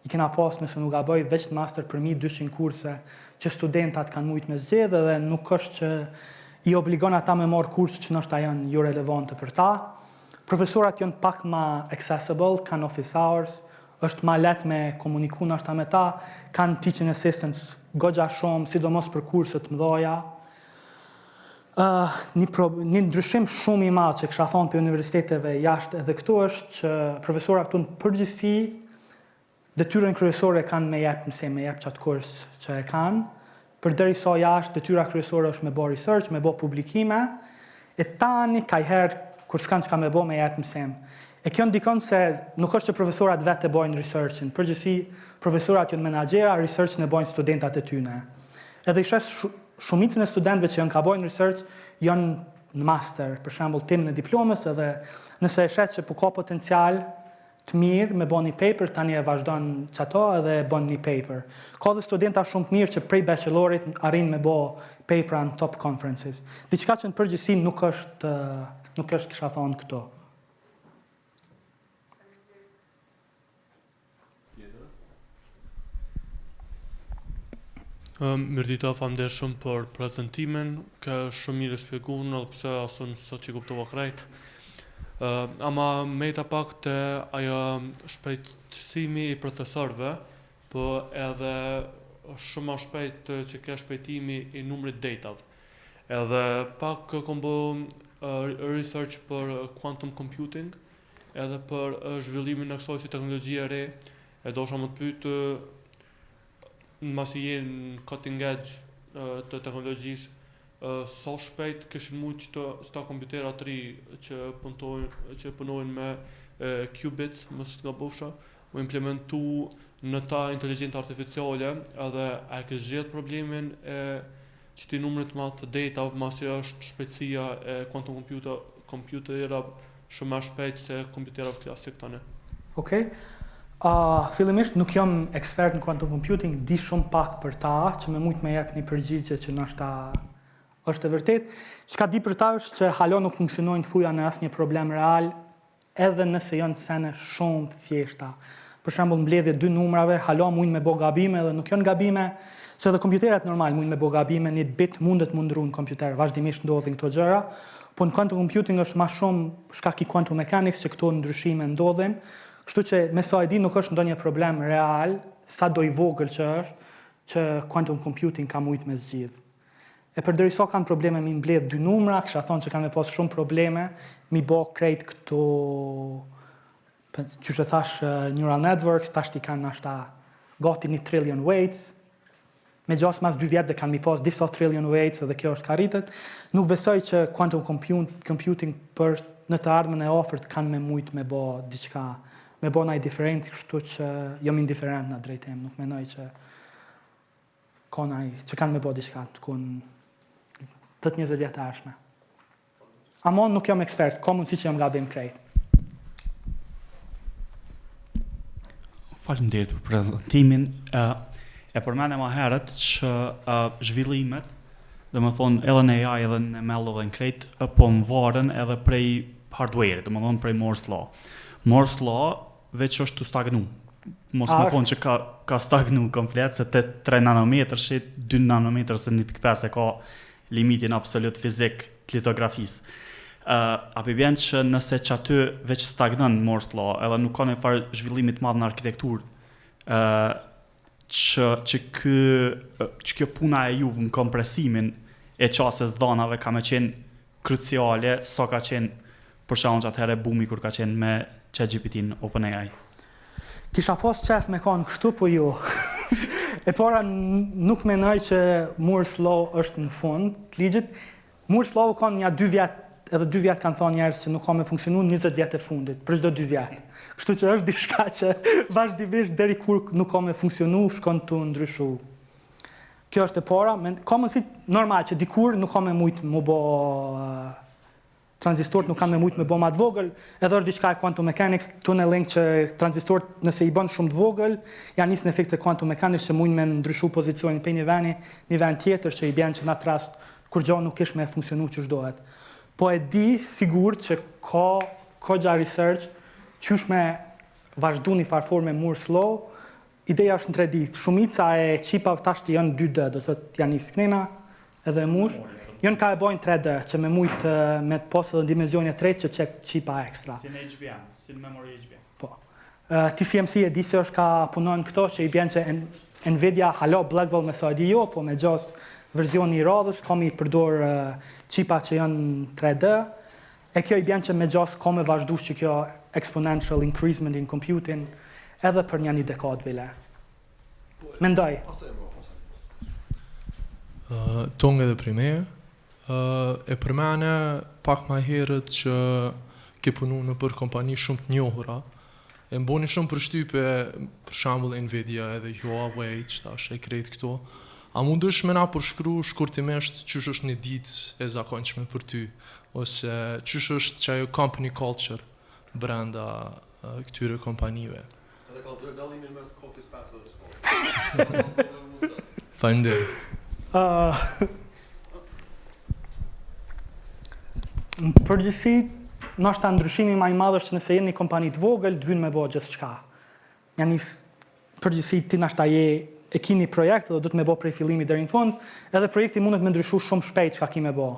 i kena pas nëse nuk gaboj veç në master për 1200 kurse që studentat kanë mujtë me zgjedhë dhe nuk është që i obligon ata me marrë kurse që nështë janë jo relevante për ta. Profesorat janë pak ma accessible, kanë office hours, është ma let me komuniku nështë me ta, kanë teaching assistants goxha shumë, sidomos për kurset mëdhaja. Një ndryshim shumë i madh që kisha thonë për universiteteve jashtë edhe këtu është që profesorat këtu në përgjithësi detyrën kryesore kanë me jep mësim, me jep qatë kurs që e kanë. Përderisa jashtë, detyra kryesore është me bë research, me bë publikime, e tani kajherë kur s'kan çka me bë me jep mësim. E kjo ndikon se nuk është që profesorat vetë e bojnë researchin, përgjithësi profesorat janë menaxhera, researchin e bojnë studentat e tyre. Edhe i shes shumicën e studentëve që janë ka bojnë research janë në master, për shembull tim në diplomës, edhe nëse e shes që po ka potencial të mirë me bën një paper, tani e vazhdon çato edhe e bën një paper. Ka dhe studenta shumë të mirë që prej bachelorit arrin me bë papera në top conferences. Diçka që në përgjithësi nuk është kisha thonë këto. Mirdita, faleminderit shumë për prezantimin, ka shumë mirë shpjeguar edhe pse asun sot që kuptova krejt. Ama me ta pak të ajo shpejtësimi i procesorëve, po edhe shumë më shpejt që ka shpejtimi i numrit datave. Edhe pak kom bë research për quantum computing, edhe për zhvillimin e kësaj si teknologjie e re, e dosha më të pyet masi jenë cutting edge të teknologjisë, sa shpejt këshin mujt qëta kompjutera të ri që punojnë me qubits, mësë të nga bofsha, u implementu në ta inteligencë artificiale, edhe a ke zgjedh problemin e qëti numrit ma të data, masi është shpejtësia e quantum computerave shumë ma shpejt se kompjuterave klasik tani. Okej. Fillimisht nuk jam ekspert në quantum computing, di shumë pak për ta, që me mujt me jep një përgjigje që nështë është e vërtet. Çka di për ta është që halo nuk funksionojnë fuja në asnjë problem real, edhe nëse janë sene shumë të thjeshta. Për shembull, mbledhje dy numrave, halo mund me bo gabime dhe nuk janë gabime, se edhe kompjuterat normal mund me bo gabime, një bit mundet mundru në kompjuter, vazhdimisht ndodhin këto gjëra, po në quantum computing është ma shumë shkak i quantum mechanics që këto ndryshime ndodhin, kështu që me sa e di nuk është ndonjë problem real, sa do i vogël që është, që quantum computing ka mujt me zgjidh. E përderi sa kanë probleme mi mbledh dy numra, kisha thonë që kanë me pas shumë probleme, mi bo krejt këto, që që thash neural networks, tash ti kanë ashta gati 1 trillion weights, me gjas mas 2 vjetë dhe kanë mi pas disa trillion weights edhe kjo është ka rritet, nuk besoj që quantum computing për në të ardhmen e ofert kanë me mujt me bo diçka, me bo naj diferencë, kështu që jam indiferent në drejtem, nuk menoj që që kanë me bo diçka të kun 10-20 vjetë arshme. Amon nuk jam ekspert, ka mundësi që jam gabim krejt. Faleminderit për prezantimin. E përmendëm më herët që zhvillimet, dhe më thonë edhe në AI edhe në ML dhe në krejt, po më varen edhe prej hardware, dhe më thonë prej Moore's Law. Moore's Law veç është të stagnu. Mos më thonë që ka stagnu komplet, se të 3 nanometer shit, 2 nanometer se 1.5 e ka limitin absolut fizik të litografisë. A përbjen që nëse që aty veç stagnon Moore's Law, edhe nuk ka në farë zhvillimit madhë në arkitekturë, që kjo puna e juve në kompresimin e qasës dhanave ka me qenë kruciale, sa ka qenë për shkakun që atëherë bumi kur ka qenë me ChatGPT-n OpenAI. Kisha pas qef me kanë kështu, po jo. E para nuk menoj që Moore's Law është në fund të ligjit. Moore's Law kanë nja 2 vjetë, edhe 2 vjetë kanë thonë njerës që nuk ka me funksionu 20 vjetë e fundit, për çdo 2 vjetë. Kështu që është diçka që vazhdimisht deri kur nuk ka me funksionu, shkon të ndryshu. Kjo është e para, ka mundësi normal që dikur nuk ka me mujtë më bo tranzistorët nuk kanë me mujtë me bo ma të vogël, edhe është diçka e quantum mechanics, tu në link që tranzistorët nëse i bën shumë të vogël, janë nisë në efekt e quantum mechanics që mujnë me ndryshu pozicionin për një vend tjetër që i bjen që në atë rast kur gjo nuk ish me funksionu që shdohet. Po e di sigur që ka gja research qysh me vazhdu një farfor me Moore's Law, ideja është në 3D. Shumica e qipav tashti janë 2D, do të janë një sknena edhe mush. Janë ka e bojnë 3D, që me mujtë me posë dhe dimenzionje 3 që qek qipa ekstra. Si në HBM, si në memory HBM. Po. TCMC e di se është ka punon këto që i bjen që Nvidia halo Blackwell me sa e di jo, po me gjas verzioni i radhës, kam i përdor qipa që janë 3D, e kjo i bjen që me gjas ka me vazhdu që kjo exponential increasement in computing edhe për një dekadë vile. Mendoj. Tongë edhe primeje, e përmene pak ma herët që ke punu në për kompani shumë të njohura, e mboni shumë përshtype, për shembull Nvidia edhe Huawei, që tash e krejt këto, a mundesh me na përshkru shkurtimisht qysh është një ditë e zakonshme për ty, ose qysh është që ajo company culture brenda këtyre kompanive? Edhe ka të dallimin mes kotit 5 dhe 7. Faleminderit. Në përgjithësi, nështë ndryshimi ma i madhë që nëse jeni një kompani të vogël, të vynë me bo gjithë qka. Janis, përgjithësi ti nështë e kini projekt dhe du të me bo prej fillimi deri në fund, edhe projekti mundet me ndryshu shumë shpejt qka ki me bo.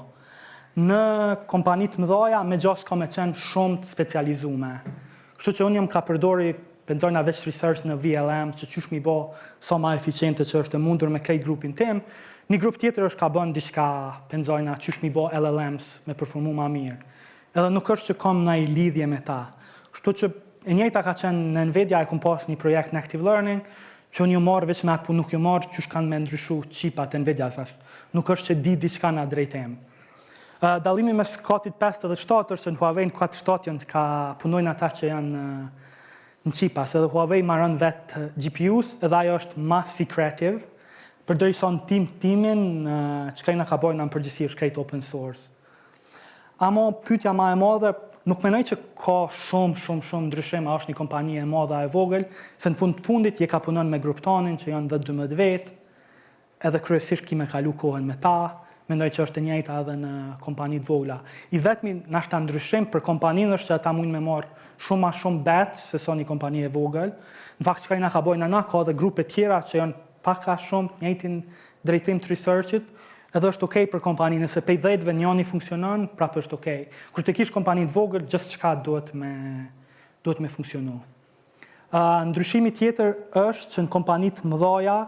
Në kompanit mëdhaja, me gjas ka me qenë shumë të specializume. Kështu që unë jam ka përdori, pensojna veç research në VLM, që qysh mi bo sa ma eficiente që është e mundur me krejt grupin tim. Një grup tjetër është ka bën diçka, pensojna qysh mi bo LLMs me performu ma mirë. Edhe nuk është që kam në i lidhje me ta. Kështu që e njëjta ka qenë në Nvidia, e kom pas një projekt në Active Learning, që unë ju marë veç me atë pun nuk ju marë qysh kanë me ndryshu qipat e Nvidia, nuk është që di diçka në drejtem. Dallimi mes katit 5 dhe 7 është se në Huawei në katit 7 janë ka punojnë ata që janë në qipas, edhe Huawei marrën vetë GPUs, edhe ajo është ma secretive, përdërisa në timin, që ka i në ka bojnë në përgjithësi është krejt open source. Amo, pyetja ma e madhe, Nuk menoj që ka shumë ndryshim, a është një kompani e madhe e vogël, se në fundit je ka punon me gruptanin që janë 10-12 vetë, edhe kryesisht ki me kalu kohën me ta, mendoj që është e njëjta edhe në kompanit vogla. I vetmi nashta ndryshim për kompaninë është që ata mund me marë shumë bet se sa një kompani e vogël. Në fakt që ka i na ka bojnë ana, ka edhe grupe tjera që janë paka shumë njëjtin drejtim të researchit, edhe është okej për kompani, nëse pej 10-ve njëni funksionon, prapë është okej. Kur të kish kompanit vogël, gjithë çka duhet me funksionu. Ndryshimi tjetër është që në kompanit mëdhaja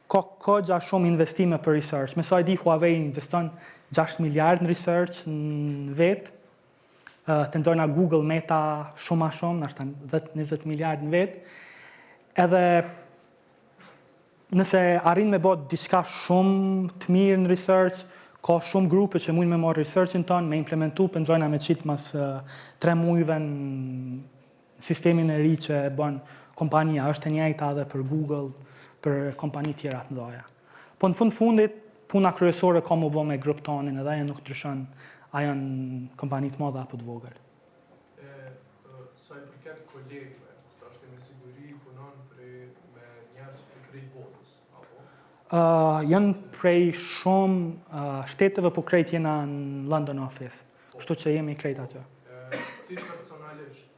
ka gja shumë investime për research. Me sa e di, Huawei investon 6 miliard në research në vetë, të nxorna Google, Meta shumë, nashta 10-20 miliard në vetë, edhe nëse arrin me bot diçka shumë të mirë në research, ka shumë grupe që mund me marrë researchin tonë, me implementu, për nxojna me qitë mas 3 mujve në sistemin e ri që e bon kompania, është e njëjta edhe për Google, për kompani tjera të mëdha. Po në fundit, puna kryesore ka më bo me gruptanin, edhe ajo nuk ndryshon, a janë kompani të mëdha apo të vogël. Sa i përket kolegëve, tash kemi siguri punon me njerëz të krejt botës, apo? Janë prej shumë shteteve, po krejt jena në London office, kështu që jemi krejt aty. Ti personalisht,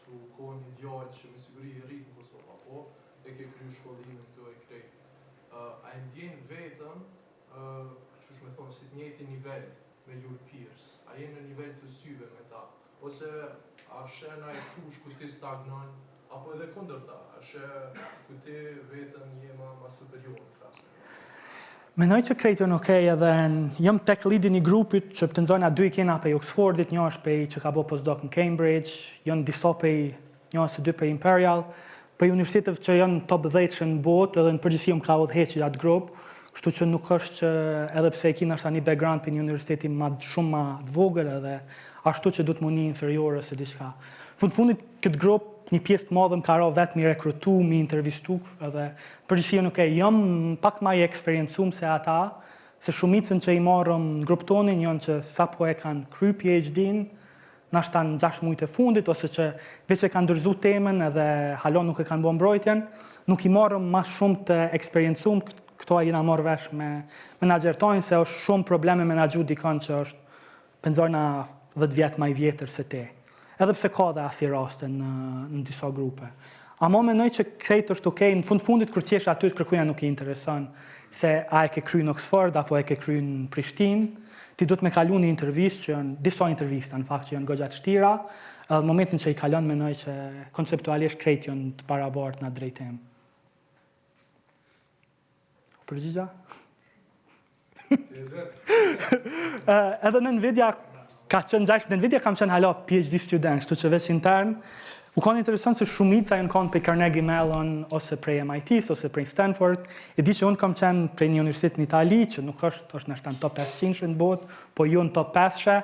që kohën ideal që me siguri i rritë në Kosova, apo e ke kryu shkollimin këto e krejt, a e ndjen vetën, që shme thonë, si të njëjti nivel me your peers, a jenë në nivel të syve me ta, ose a shena e fush ku ti stagnon, apo edhe kundërta, a she ku ti vetën je ma superior në klasë. Menoj që krejt janë okej, edhe jam tech lead një grupit që të nxojna 2 kena pej Oxfordit, një është pej që ka bo postdoc në Cambridge, janë disa pej, një ose 2 pej Imperial, prej universiteteve që janë top 10 në botë, edhe në përgjithësi më ka udhëhequr atë grup, kështu që nuk është që edhe pse e kina është një background për një universiteti shumë ma të vogël edhe ashtu që du të muni inferior ose diçka. Fundit këtë grup një pjesë të madhe më ka ra vetë mi rekrutu, mi intervistu edhe përgjithësi nuk e jam pak ma i eksperiencum se ata, se shumicën që i marrëm në grup tonin janë që sapo e kanë kry PhD-n, nashta në 6 muajt e fundit, ose që veç e kanë dërzu temen edhe halon nuk e kanë bo mbrojtjen, nuk i marrëm ma shumë të eksperiencum, këto a jena marrë vesh me menagjertojnë, se është shumë probleme menagju dikon që është penzojna 10 vjetë ma i vjetër se te. Edhe pse ka dhe asi raste në disa grupe. Amo menoj që krejt është okej, në fundit kër tjesh aty të kërkuja nuk i intereson se a e ke kry në Oxford apo e ke kry në Prishtinë, ti du të me kalu një intervist që janë disa intervista në fakt që janë goxha të shtira, edhe në momentin që i kalon menoj që konceptualisht krejt janë të barabart në drejtim. Përgjigja? Edhe në Nvidia ka qenë gjash, në Nvidia kam qenë hala PhD student, kështu që veç intern, u kanë interesant se shumica janë kanë prej Carnegie Mellon, ose prej MIT, ose prej Stanford, e di që unë kam qenë prej një universitet në Itali, që nuk është nështë në top 500 në botë, po ju në top 500,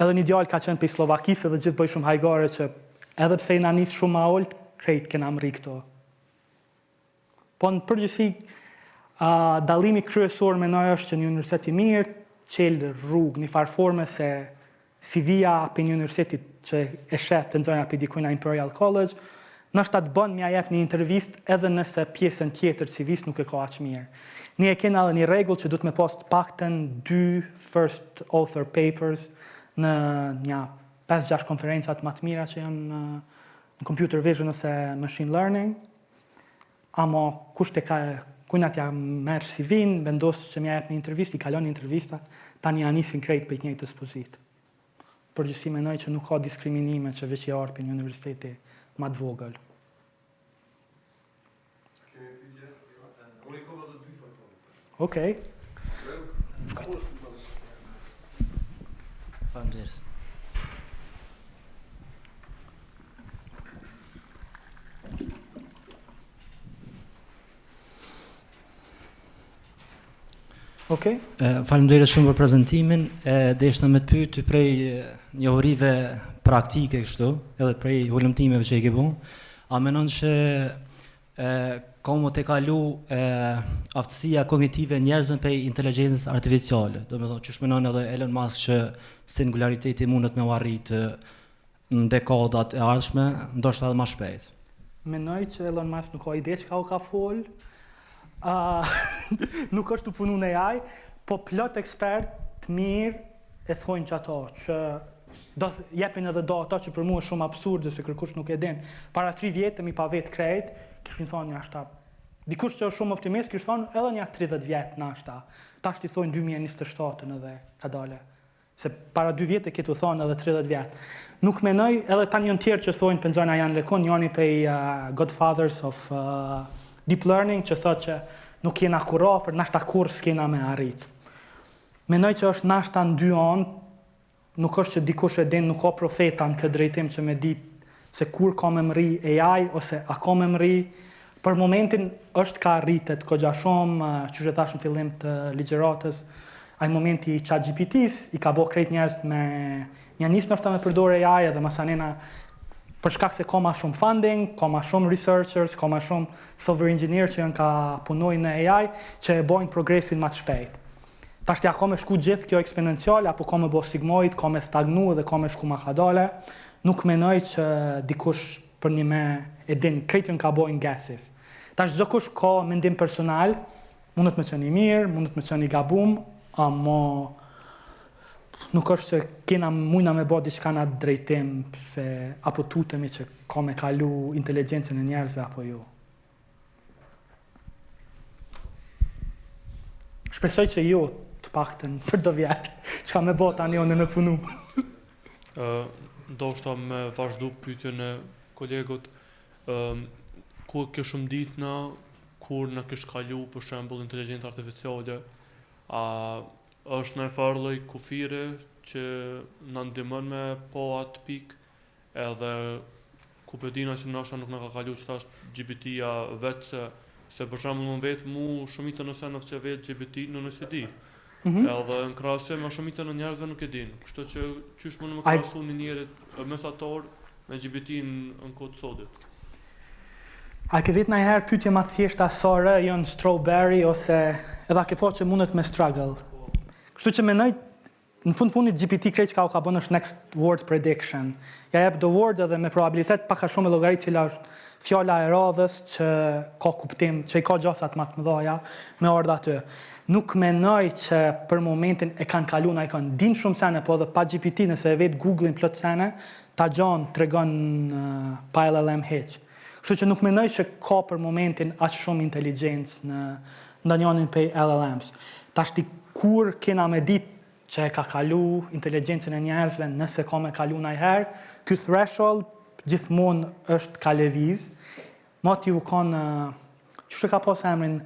edhe një djallë ka qenë prej Slovakisë, edhe gjithë bëj shumë hajgare që edhe pse i na nisë shumë ma olt, krejt kena mri këto. Po në përgjithësi, dalimi kryesor me nëjë është që një universitet i mirë, qelë rrugë, një farforme se CV-a për një universitetit që e shetë të nxojna për dikujna Imperial College, nështë atë bënë mja jep një intervist edhe nëse pjesën tjetër CV-s nuk e ka aqë mirë. Një e kena edhe një regull që du të me post pakten 2 first author papers në një 5-6 konferencat më të mira që janë në computer vision ose machine learning, ama kushte ka kujna t'ja merë CV-n, vendosë që mja jep një intervist, i kalon një intervista, ta një anisin krejt për të njëjtës pozitë. Përgjithësi menoj që nuk ka diskriminime që veç i arë për një universiteti ma të vogël. Okej. Faleminderit. Okej. Faleminderit shumë për prezantimin. Deshta me të pyet prej njohurive praktike kështu, edhe prej hulumtimeve që i ke bën. A mendon se ka më të kalu aftësia kognitive njerëzën pej inteligjencës artificiale. Do me thonë që shmenon edhe Elon Musk që singulariteti mundet me u arritë në dekadat e ardhshme, ndoshta edhe më shpejt. Menoj që Elon Musk nuk ka ide që ka u ka fol, nuk është të punu në AI, po plot ekspert mirë e thojnë që ato, që do jepin edhe do ato që për mua është shumë absurde se kërkush nuk e din. Para 3 vjetë mi pa vetë krejt, kishin thonë nashta. Dikush që është shumë optimist, kishin thonë edhe një 30 vjetë nashta. Tash ti thonë 2027 edhe ka dale. Se para 2 vjetë e këtu thonë edhe 30 vjetë. Nuk menoj, edhe tani janë tjerë që thonë pëndzojna janë lekon, njani pej Godfathers of Deep Learning, që thotë që nuk jena kur ofër, nashta kur s'kena me arrit. Menoj që është nashta në 2 anë, nuk është që dikush e din, nuk ka profeta në këtë drejtim që me ditë se kur ka me mëri AI, ose a ka me mëri. Për momentin është ka rritet kogja shumë, që që thash në fillim të ligjeratës, ai momenti i ChatGPT-s i ka bo krejt njerëz me një njës nështë me përdor AI edhe masanena për shkak se ka ma shumë funding, ka ma shumë researchers, ka ma shumë software engineer që janë ka punoj në AI që e bojnë progresin ma të shpejt. Tashtja ka me shku gjithë kjo eksponencial, apo ka me bo sigmoid, ka me stagnu dhe ka me shku ma kadale, nuk menoj që dikush për një me e din, krejtën ka bojnë guesses. Tash çdo kush ka mendim personal, mundet me qenë i mirë, mundet me qenë i gabum, ama nuk është që kena mujna me bo diçka në drejtim, se apo tutemi që ka me kalu inteligencën e njerëzve apo jo. Shpresoj që jo të paktën për do vjetë, që ka me bo tani onë në punu. Ndoshta me vazhdu pyetjen e kolegut, ku ke shumë ditë na kur na kish kalu për shembull inteligjencë artificiale, a është në farloj kufire që na ndihmon me po atë pikë, edhe ku përdina që nashta nuk na ka kalu që tash GPT-ja vetë se për shembull unë vetë mu shumica në senov që vetë GPT në nëse di. Edhe në krahasim me shumica në njerëzve nuk e din. Kështu që qysh mund më krahasu një njerit mesator me GPT-n në kod sodit. A ke vetë najherë pyetje ma të thjeshta sore, janë strawberry ose edhe a ke po që mundet me struggle. Kështu që menoj, në fundit GPT krejt që ka u ka bënë është next word prediction. Ja jep do word edhe me probabilitet paka shumë e llogarit cila është fjala e radhës që ka kuptim, që i ka gjasat ma të mëdhaja me ardha aty. Nuk menoj që për momentin e kanë kalu, na i kanë din shumë sene, po edhe pa GPT nëse e vetë Google-in plot sene, ta gjanë të regon pa LLM heq. Kështu që nuk menoj që ka për momentin aq shumë inteligencë në ndonjënin pej LLMs. Tashti kur kena me ditë që e ka kalu inteligencën e njerëzve nëse ka me kalu najherë, ky threshold gjithmonë është ka lëviz. Moti u kanë, që ka pas emrin,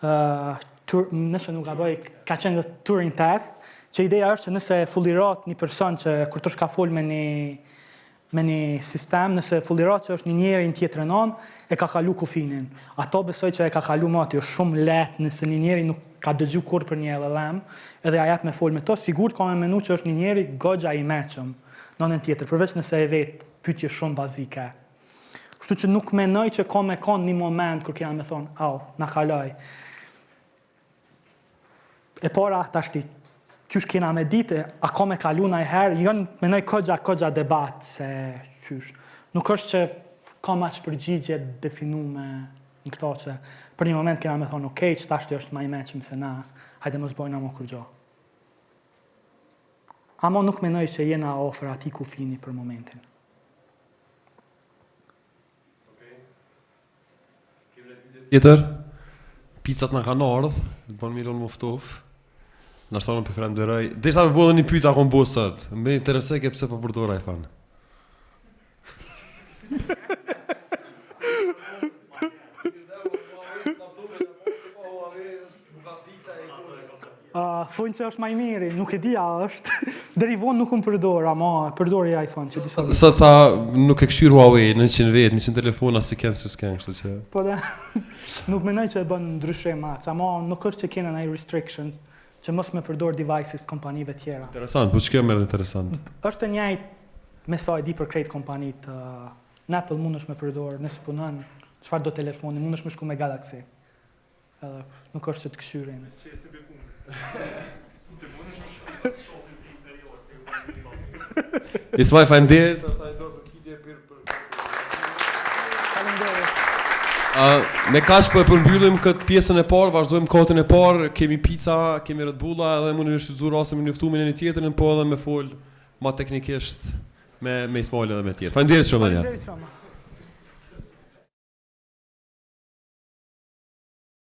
nëse nuk gaboj, ka qenë dhe Turing test, që ideja është që nëse fullirat një person që kur të shka full me një sistem, nëse fullirat që është një njeri në tjetër anë, e ka kalu kufinin. Ato besoj që e ka kalu moti, është shumë letë nëse një njeri nuk ka dëgju kur për një LLM, edhe a jep me full me to, sigur ka me menu që është një njeri gogja i meqëm në anën tjetër, përveç nëse e vetë pyetje shumë bazike. Kështu që nuk menoj që ka me konë një moment kër kena me thonë, au, na kaloj. E para, tashti, qysh kena me dite, a ka me kalu najherë, jënë menoj kogja debat se qysh. Nuk është që ka ma që përgjigje definume në këto që për një moment kena me thonë, okej, që tashti është ma i meqëm se na, hajde mos bojna më kërgjo. Amo nuk menoj që jena ofër ati kufini për momentin. Tjetër, pizzat na kanë ardhë, të bënë milon muftof, në ashtonë për falenderoj. Desa me bodhe një pyta akon bo sot, me interesej ke pse për përdora i fanë. Thonë që është maj miri, nuk e dija është, deri vonë nuk më përdor, ama përdori iPhone që disa... Sa ta nuk e këshyr Huawei në 100 vetë, 100 telefona si kënë si s'kenë, kështu që... Po da, nuk menoj që e bënë ndryshim atë, ama nuk është që kena nëjë restrictions, që mos me përdor devices të kompanive tjera. Interesant, po që kjo mërë interesant. Është njajt me sa e di për krejt kompanit, në Apple mund është me përdor, nëse punon, çfarë do telefoni, mundesh me shku me Galaxy. Edhe nuk është se të këshyrin. Ismail, faleminderit. Me kaq po e përmbyllim këtë pjesën e parë, vazhdojmë kotën e parë, kemi pica, kemi Red Bulla edhe mund të shfrytëzoj rastin me njoftumin e një tjetrin, po edhe me fol më teknikisht me Ismail edhe me tjerë. Faleminderit shumë. Faleminderit shumë.